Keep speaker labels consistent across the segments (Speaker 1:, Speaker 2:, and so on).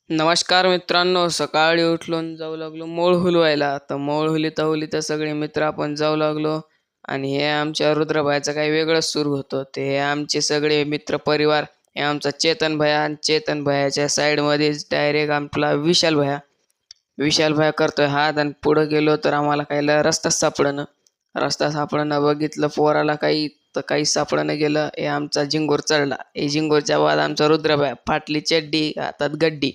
Speaker 1: नमस्कार मित्रांनो, सकाळी उठून जाऊ लागलो मोळ हुलवायला. तर मोळ हुलीता हुलीता सगळे मित्र आपण जाऊ लागलो आणि हे आमच्या रुद्रभाईचं काही वेगळंच सुरू होतं. ते हे आमचे सगळे मित्र परिवार, हे आमचा चेतन भैया आणि चेतन भैयाच्या साईडमध्येच डायरेक्ट आपला विशाल भैया. विशाल भैया करतोय हात आणि पुढं गेलो तर आम्हाला काही रस्ताच सापडणं. रस्ता सापडणं बघितलं पोराला काही तर काहीच सापडणं गेलं. हे आमचा झिंगूर चढला. हे झिंगूरच्या बाद आमचा रुद्रभैया फाटली चड्डी हातात गड्डी.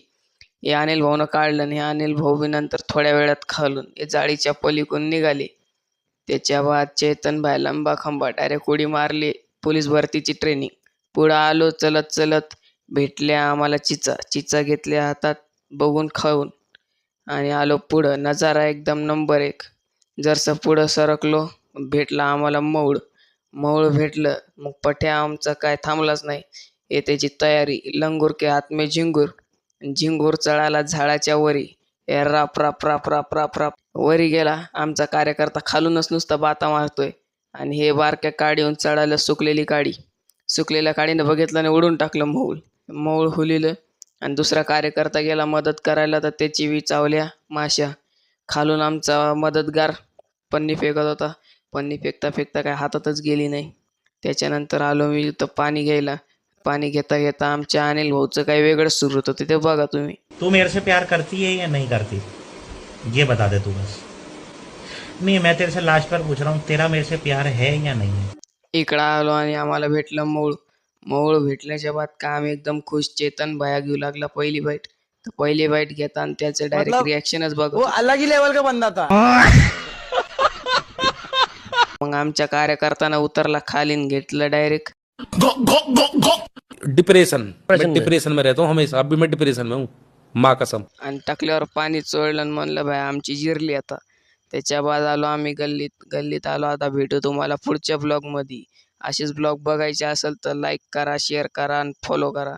Speaker 1: हे अनिल भाऊनं काढलं आणि हे अनिल भाऊ बी नंतर थोड्या वेळात खालून हे जाळीच्या पलीकडून निघाले. त्याच्या बाद चेतन भाई लंबा खंबा डायरेक्ट उडी मारली. पोलीस भरतीची ट्रेनिंग. पुढं आलो चलत चलत. भेटल्या आम्हाला चिचा. चिचा घेतल्या हातात बघून खाऊन आणि आलो पुढं. नजारा एकदम नंबर एक. जरसं पुढं सरकलो भेटला आम्हाला मौळ. मौळ भेटलं मग पठ्या आमचा काय थांबलाच नाही. हे त्याची तयारी. लंगूर के हात में झिंगूर. झिंगूर चढाला झाडाच्या वरी. राप राप राप राप राप राप वरी गेला. आमचा कार्यकर्ता खालूनच नुसता बाता मारतोय आणि हे बारक्या काडीहून चढायला सुकलेली काडी. सुकलेल्या काडीनं बघितलं आणि उडून टाकलं मऊळ. मऊळ हुलिलं आणि दुसरा कार्यकर्ता गेला मदत करायला तर त्याची बी चावल्या माश्या. खालून आमचा मदतगार पन्नी फेकत होता. पन्नी फेकता फेकता काय हातातच गेली नाही. त्याच्यानंतर आलो मी इथं पाणी घ्यायला. पाणी घेता घेता आमच्या अनिल भाऊचं काही वेगळंच सुरू होतं. तिथे बघा तुम्ही.
Speaker 2: तू मेरे से प्यार करती है या नहीं करती, ये बता दे तू बस. नहीं, मैं तेरे से लास्ट बार पूछ रहा हूँ, तेरा मेरे से प्यार है या नहीं है.
Speaker 1: इकडं आलो आणि आम्हाला भेटलं मऊळ. मऊळ भेटल्याच्या बाद का आम्ही एकदम खुश. चेतन भया घेऊ लागला पहिली बाईट. तर पहिली बाईट घेता आणि त्याचं डायरेक्ट रिॲक्शनच बघ.
Speaker 3: वो अलग ही लेवल का बंदा था.
Speaker 1: मग आमच्या कार्यकर्त्यानं उतरला खाली आणि घेतलं डायरेक्ट
Speaker 4: डिप्रेशन. मैं डिप्रेशन में रहता हूँ हमेशा. अभी मैं डिप्रेशन में हूँ, माँ कसम.
Speaker 1: आणि टाकल्यावर पाणी चोळलं आणि म्हणलं भाई आमची जिरली आता. त्याच्या बाद आलो आम्ही गल्लीत. गल्लीत आलो आता. भेटू तुम्हाला पुढच्या ब्लॉगमध्ये. असेच ब्लॉग बघायचे असेल तर लाईक करा, शेअर करा आणि फॉलो करा.